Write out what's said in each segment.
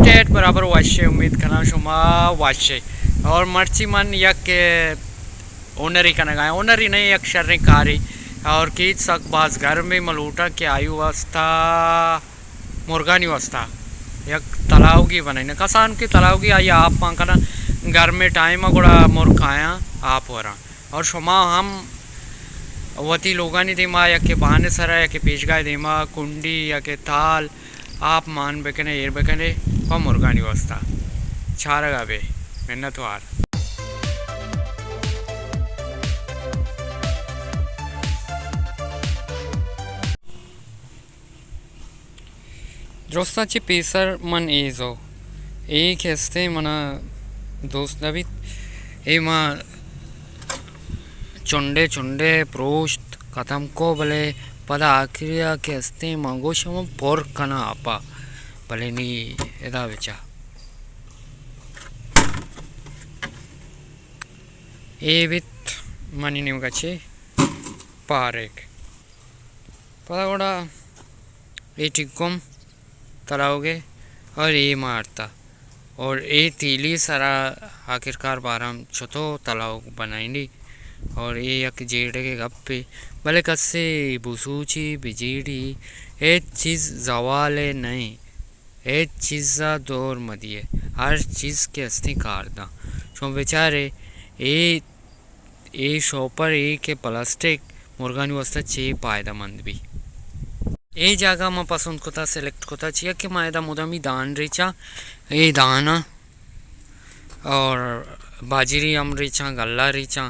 TET बराबर वाशे उम्मीद करना शुमा वाशे और मर्ची मन यक ओनरी का नगाए ओनरी नहीं यक शर्री कारी और कीच सक बाज घर में मलूटा के आयु अवस्था मुर्गानी अवस्था यक तालाव की बनाई ना कसान की तालाव की आई आप मांगना घर में टाइम गुड़ा मुर्ग खाया आप हो रहा और शुमा हम वती लोगानी दिमा या के बहाने सरा या के पेशगाय दिमा कुंडी या के थाल आप मान बेकने एर बेकने व मुर्गानी अवस्था छारगा बे मेहनत वार दोस्ताची पेसर मन एजो एक हस्ते मना दोस्त नबी एमा चुंडे चुंडे प्रोस्ट कथम को भले पदा आखिरिया के हस्ते मंगोशम पोर कना आपा भले नी एदा विचा ए बित मनी निमगचे पारेक पदा गोड़ा ए टिक्कोम तलाओगे और ये मारता और ये तीली सारा आखिरकार बाराम छोटो तालाव बनाएंगी और ये यक जेड़े के गप्पे भले कस्से बुसूची बिजीड़ी एक चीज़ जवाले नहीं एक चीज़ा दौर मदिए हर चीज़ के अस्ती कारदा शो बेचारे ये शॉपर ये के प्लास्टिक मुर्गानी वस्ता चे पायदा मंद भी ये जगह मैं पसंद कोता सेलेक्ट कोता चाहिए कि मैं मुदमी दान रिचा ये दाना और बाजरी हम रिचा गल्ला रिचा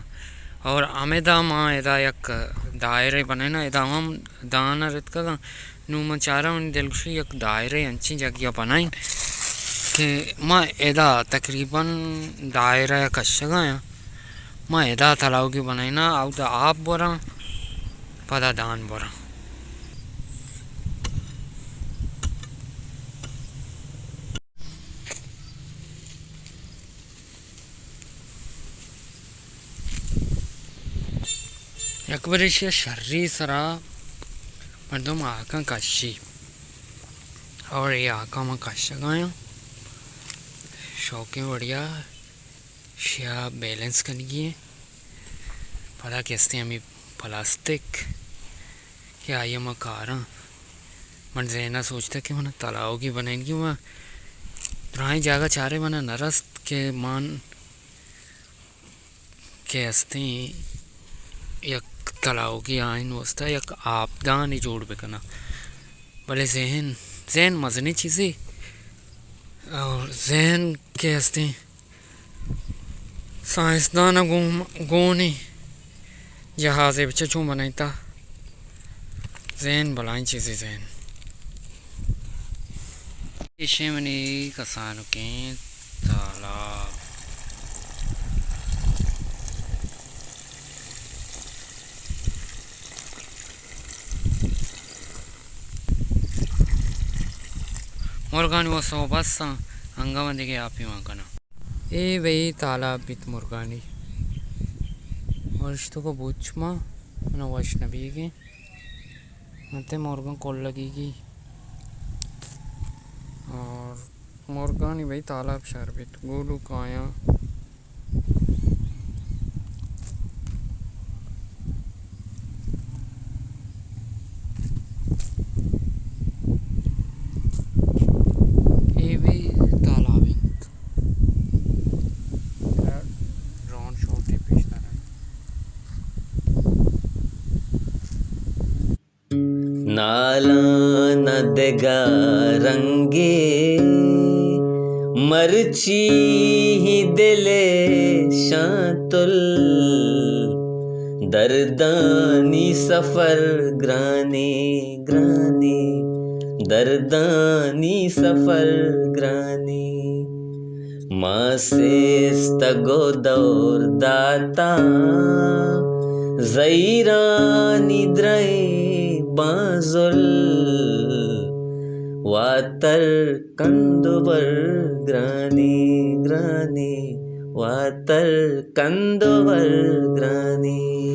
और आमेदा माँ एदा यक दायरे बने ना एदा हम दाना रित का नुमा चारा मन दिलखुशी यक दायरे अच्छी जगह बनाइन कि मैं एदा तकरीबन दायरा या कश्यगा या मैं एदा तालाव की बनाइना आउ दा आप बोरा पदा दान बोरा यकबरिश शर्री सरा मर्दम आका काशी और ये आका में काशा गाया शौकें बढ़िया शिया बैलेंस करनी है पता कैसे हमें प्लास्टिक क्या ये मैं कारा मन जैना सोचता कि मैंने तालाव की बनाएंगी मैं राही जागा चारे मैंने नरस्त के मान के हस्ते यक तालाव की आइन वस्ता यक आपदा नहीं जोड़ बेकना भले जहन मजनी चीज़ें और जहन के हस्ते साइंसदान गोने जहाज़े बच्चे चूँ बनाईता जहन भलाई चीज़ें जहन इसे मनी कसानों के तालाब मुर्गानी वो सो बस हंगामा दिखे आप ही वहाँ करना ये वही तालाब बित मुर्गानी और इस तो को बुच्मा ना वैष्णवी के मते मुर्गन कोल लगेगी और मुर्गानी भाई तालाब शरबत गोलू काया नाला नदगा रंगे मरची ही दिले शातुल दर्दानी सफर ग्राने ग्राने दर्दानी सफर ग्राने माँ से स्तगो दौर दाता ज़ैरानी द्रए बाजुल वातर कंदुबर ग्रानी ग्रानी वातर कंदुबर ग्रानी।